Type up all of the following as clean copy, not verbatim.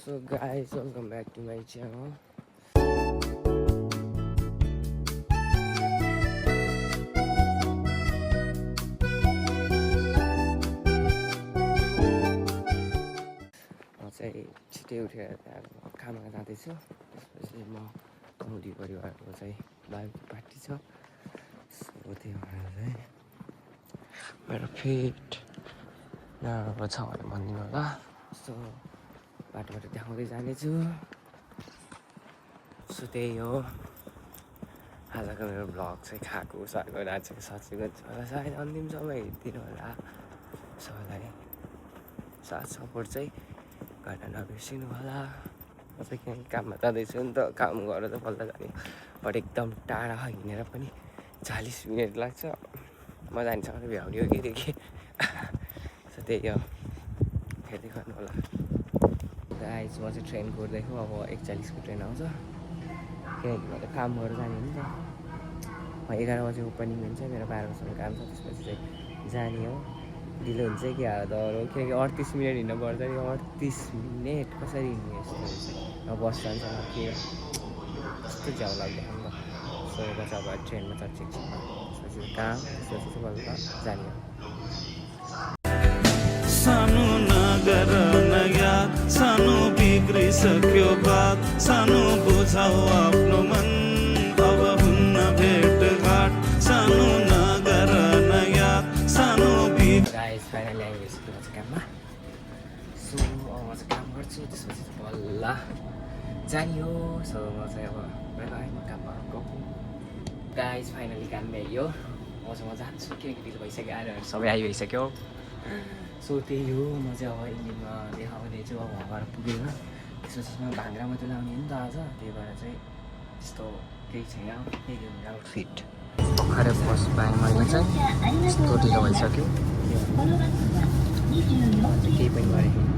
So guys, welcome back to my channel. म चाहिँ छिटै उठेर काममा जाँदैछु। त्यसपछि म औँली परिवारको चाहिँ बाइक पार्टी छ। सो त्यही भएर चाहिँ मेरो फिट नराम्रो छ भने भनिदिनु होला। सो बाटोबाट देखाउँदै जानेछु। सो त्यही हो आजको मेरो भ्लग चाहिँ खाएको साको नाचेको साँचेको होला। सायद अन्तिमसम्म हेरिदिनु होला। सबैलाई साथ सपोर्ट चाहिँ गर्न नबिर्सिनु होला। म चाहिँ किनकि काममा जाँदैछु नि त, काम गरेर त बल्ल जाने बट एकदम टाढा हिँडेर पनि 40 मिनट लाग्छ। म जानेसँग भ्याउने हो कि सो त्यही हो, हेर्दै गर्नु होला। गाइस म चाहिँ ट्रेन कुर्दैछु। अब 41 को ट्रेन आउँछ किनकि म त काम गरेर जाने हो नि त। 11 बजे ओपनिङ हुन्छ, मेरो 12 बजीसम्म काम छ। त्यसपछि चाहिँ जाने हो। ढिलो हुन्छ कि हालत हो किनकि 38 मिनट हिँड्नु पर्छ नि। 38 मिनट कसरी हिँड्ने यस्तो चाहिँ। अब बस जान्छ न के कस्तो झ्याउ लाग्यो नि त। सो यता चाहिँ अब ट्रेनमा चढ्छ एकछिनमा, त्यसपछि काम, त्यसपछि चाहिँ बल्ल जाने हो। सानो नगर नयाँ सानो बिग्रिसक्यो बात, सानो बुझाउ आफ्नो मन अब हुन्न भेटघाट। सानो नगर नयाँ सानो गाइस फाइनली आइसक्यो म चाहिँ काममा। सो अब म चाहिँ काम गर्छु, त्यसपछि बल्ल जाने हो। सो म चाहिँ अब बाई बाई, म काममा गएको। गाइस फाइनली काम भ्याइयो। म चाहिँ म जान्छु किनकि ढिलो भइसक्यो। आएर सबै आइभइसक्यो। सो त्यही हो, म चाहिँ अब इन्जिनमा देखाउँदैछु। अब घर पुगेर त्यसपछि म भाङ्रा मात्रै लाउने हो नि त आज। त्यही भएर चाहिँ त्यस्तो केही छैन। त्यही हो आउटफिट। भर्खरै बस पाएँ मैले चाहिँ, यस्तो ढिलो भइसक्यो। केही पनि गरेको थिएन।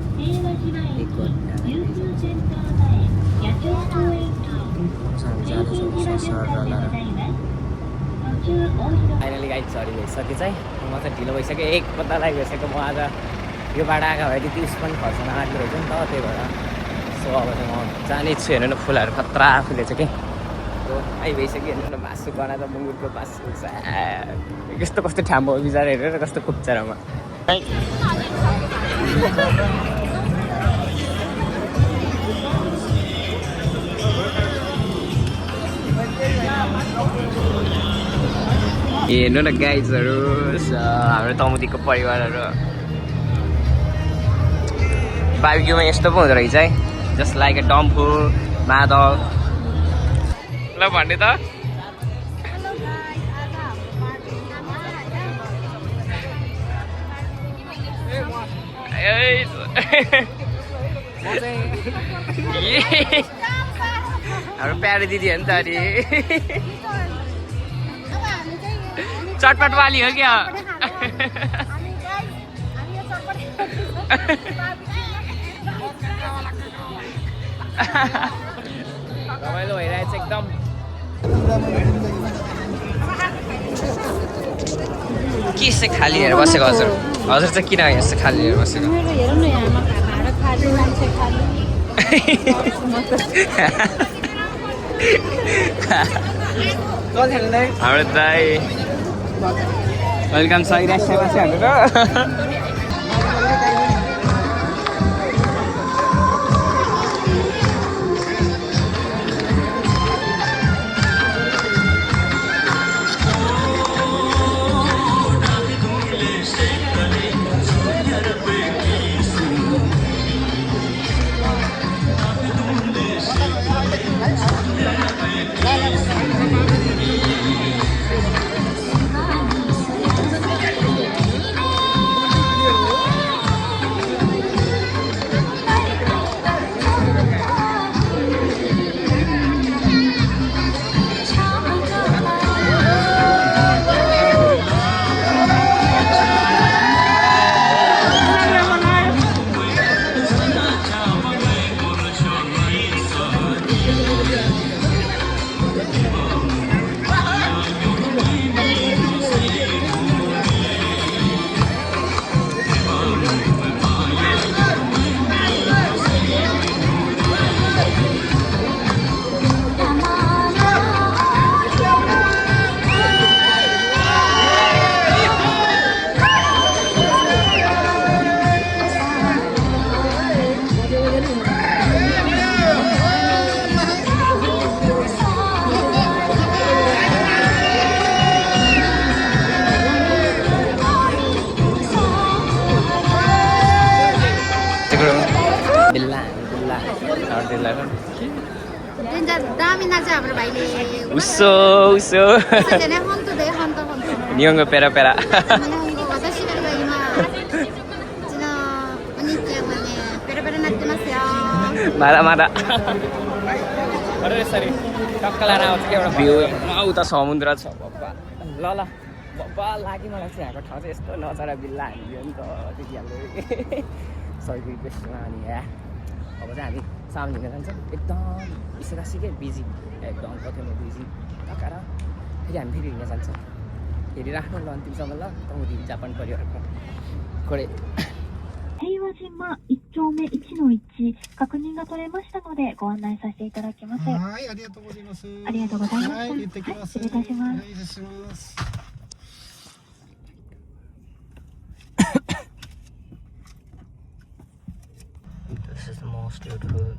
1 घन्टा फाइनली गाइड सरी भइसक्यो चाहिँ। म चाहिँ ढिलो भइसक्यो, 1 पत्ता लागिसक्यो। म आज यो बाटो आएको भए त्यति उस पनि खर्च नआएको रहेछ नि त, त्यही भएर। सो अब चाहिँ म जाने छु। हेर्नु न फुलहरू खतरा फुलेछ कि। सो आइभइसक्यो। हेर्नु न मासु बनाएर बुङ्गुरको मासु कस्तो कस्तो ठाम्रो हो बिचरा। हेरेर कस्तो कुप्चारमा हेर्नु न गाइजहरू, हाम्रो तमुदीको परिवारहरू बार्बिक्यूमा यस्तो पो हुँदो रहेछ है। जस्ट लाइक ए डम्फु मादल। ल भन्ने त हाम्रो प्यारो दिदी हो नि त। अनि चटपट वाली हो क्या। रमाइलो भइरहेछ एकदम। के यसो खाली हेरेर बसेको हजुर? हजुर चाहिँ किन यस्तो खाली हेरेर बसेको? हाम्रो दाइ वेलकम छ। हाम्रो ला नर्दिला दामी नाच्छ हाम्रो भाइले उसो उसो नियङ्गो पेरा पेरा मारा मारा अरे यसरी टक्क लाएर आउँछ कि एउटा भ्यू उता समुद्र छ बब्बा ल ल बब्बा लाग्यो मलाई चाहिँ यहाँको ठाउँ चाहिँ यस्तो नचरा बिल्ला हालिदियो नि त त्यतिहाल्यो सही बेस्टमा अनि यहाँ अब चाहिँ हामी सामने हिँड्न जान्छौँ एकदम विशेषै बिजी एकदम कतिमा बिजी टक्कर फेरि हामी फेरि हिँड्न जान्छौँ फेरि राख्नु ल अन्तिमसम्म ल तौरी जापान परिवारको खोरे 平和島1丁目1の1確認が取れましたのでご案内させていただきます。はい、ありがとうございます。ありがとうございます。はい、行ってきます。はい、失礼いたします。はい、失礼します。This is the most beautiful.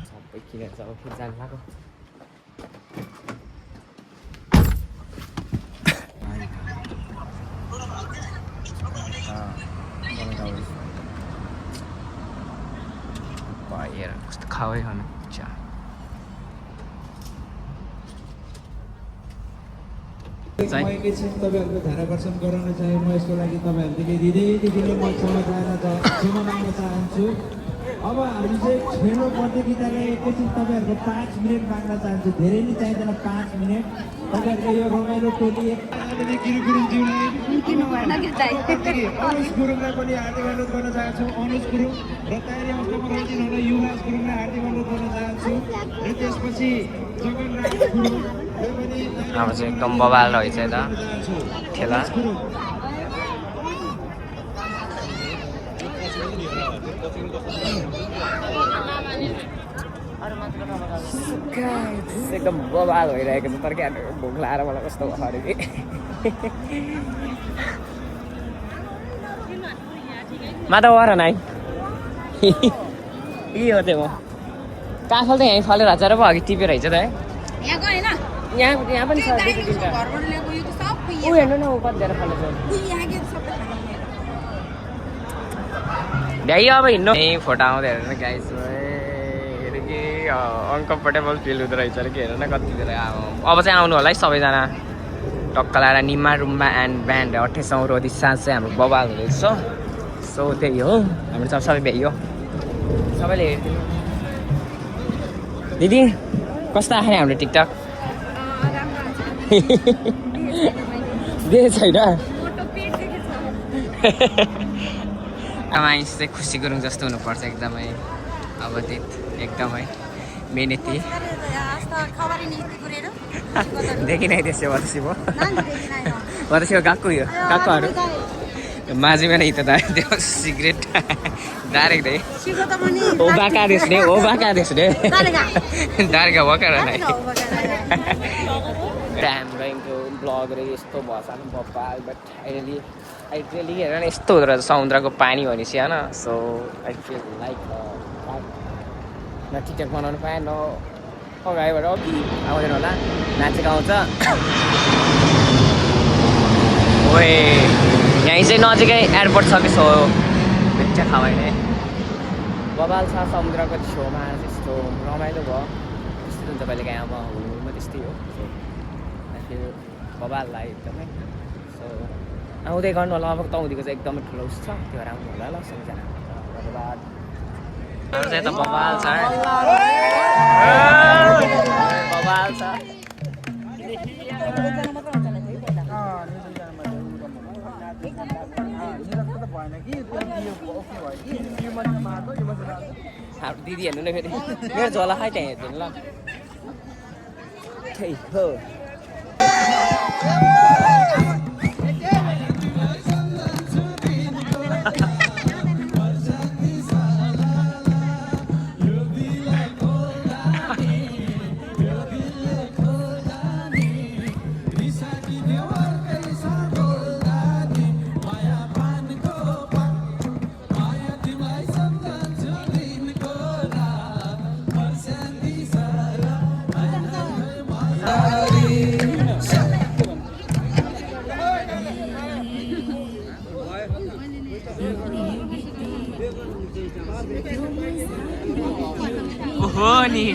Sampai kira sama jalan aku. Bayar, kau kawai kan? Cah. मैले चाहिँ तपाईहरुको ध्यानाकर्षण गराउन चाहे म यसको लागि तपाईहरुले हृदयदेखि म क्षमा माग्न चाहन्छु। अब हामी चाहिँ खेलो प्रतियोगितालाई एकैछिन तपाईहरुको 5 मिनेट माग्न चाहन्छु। धेरै नै चाहिँदैन 5 मिनेट। तपाईहरुको यो रमाइलो टोली आदरणीय गिरी गुरुङज्यूलाई किन भएन कि चाहिँ अनुज गुरुङलाई पनि हार्दिक अनुरोध गर्न चाहन्छु। अनुज गुरुङ र तयारी अवस्थामा रहिदिनुहुन युवराज गुरुङलाई हार्दिक अनुरोध गर्न चाहन्छु। र त्यसपछि जगनराज गुरुङ हाम्रो चाहिँ एकदम बवाल रहेछ त खेला एकदम बवाल भइरहेको छ तर क्या भोक लाएर मलाई कस्तो भयो कि माता वर नाइ के हो त्यो म काफल त यहीँ फलेर हजार पो अघि टिपेर रहेछ त है यहाँ पनि छ दुई तिनवटा ऊ हेर्नु न ऊ कति धेरै फलेको भ्याइ अब हिँड्नु यहीँ फोटो आउँदै हेर्नु गाइस हेर्नु कि अनकम्फर्टेबल फिल हुँदो रहेछ अरे कि हेर्नु न कति धेरै अब चाहिँ आउनु होला है सबैजना टक्क लगाएर निम्मा रुम्बा एन्ड ब्यान्ड 28औं रोदी साँझ चाहिँ हाम्रो बवाल हुँदैछ सो त्यही हो हाम्रो चाहिँ सबै भ्याइयो सबैले हेरिदिनु दिदी कस्तो आयो हाम्रो टिकटक देखेको छैन मानिस चाहिँ खुसी गुरुङ जस्तो हुनुपर्छ एकदमै अवधित एकदमै मेहनती देखिन है त्यसो वतसी भयो वतसी गएको यो गएकोहरू माझीमा नै त त्यो सिगरेट डाइरेक्ट है ओ बाका देख्ने डाइरेक्ट भएकर नै टाइम गएको ब्लगहरू यस्तो भएछ नि बब्बाल बट आई रियली हेर यस्तो हुँदो रहेछ समुद्रको पानी भनेपछि होइन सो आई फिल लाइक न टिकटक बनाउनु पाएँ न अगाडिबाट अघि आउँदैन होला नाचेको आउँछ ओए यहीँ चाहिँ नजिकै एयरपोर्ट छ कि सो भित्र खावाइ नै बबाल छ समुद्रको छेउमा त्यस्तो रमाइलो भयो त्यस्तो हुन्छ कहिले काहीँ अब हुनुमा त्यस्तै हो सो आई फिल बबाललाई एकदमै सो आउँदै गर्नु होला अब तौँदीको चाहिँ एकदमै ठुलो उस छ त्यो भएर आउनु होला ल सबैजना धन्यवाद चाहिँ त बबाल छ बबाल छ दिदी हेर्नु न फेरि मेरो झोला खै त्यहाँ हेरिदिनु ल त्यही हो ओहो नि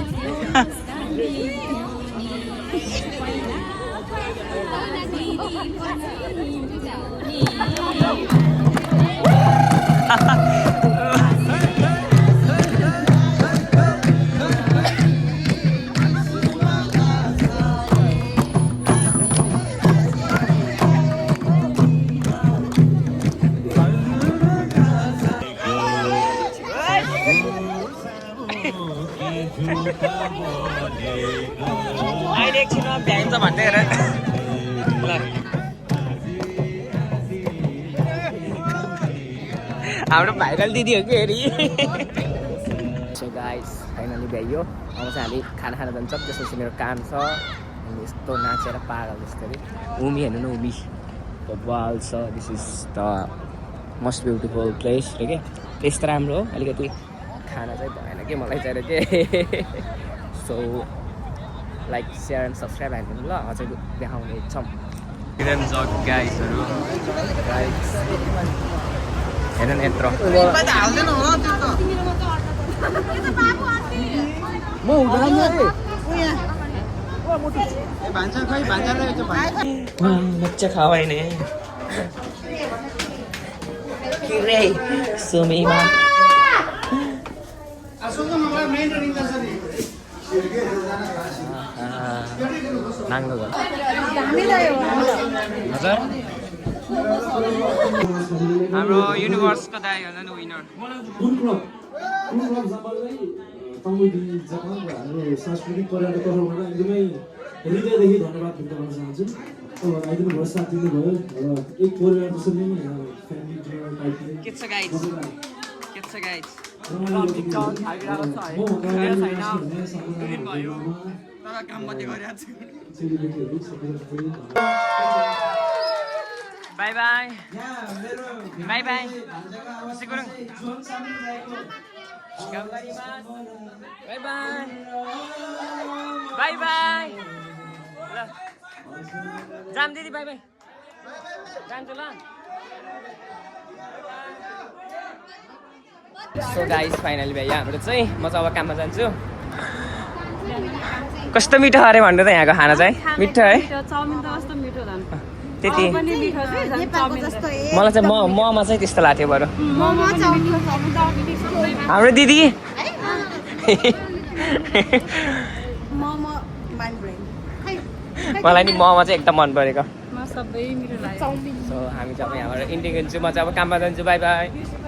अहिले एकछिनमा भ्याइन्छ भन्दै हेर ल हाम्रो भाइरल दिदी हो कि हेरी सो गाइस फाइनली भ्याइयो अब चाहिँ हामी खाना खान जान्छौँ त्यसपछि मेरो काम छ अनि यस्तो नाचेर पागल जस्तै उमी हेर्नु न उमी वाल छ this is the most beautiful place रे के त्यस्तो राम्रो हो अलिकति खाना चाहिँ भएन कि मलाई चाहिँ के so like share and subscribe हालिदिनु ल अझै देखाउने छौँ गाइसहरू हेर न यत्रो बच्चा खावा ने सुमीमा नाङ्लो घर हजुर हाम्रो युनिभर्सको दाइ होला नि विनर सांस्कृतिक पर्यटक तर्फबाट एकदमै हृदयदेखि धन्यवाद व्यक्त गर्न चाहन्छु आइदिनु भयो साथ दिनुभयो र एक परिवार जसरी फ्यामिली के छ guys by by by by Gurung by by by by ल जाम दिदी बाई बाई जान्छु ल सो गाइस फाइनली भ्याइयो हाम्रो चाहिँ म चाहिँ अब काममा जान्छु कस्तो मिठो अरे भन्नु त यहाँको खाना चाहिँ मिठो है त्यति मलाई चाहिँ ममा चाहिँ त्यस्तो लाग्थ्यो बरु हाम्रो दिदी मलाई नि ममा चाहिँ एकदम मन परेको सो हामी चाहिँ अब यहाँबाट इन्डिङ हुन्छु म चाहिँ अब काममा जान्छु बाई बाई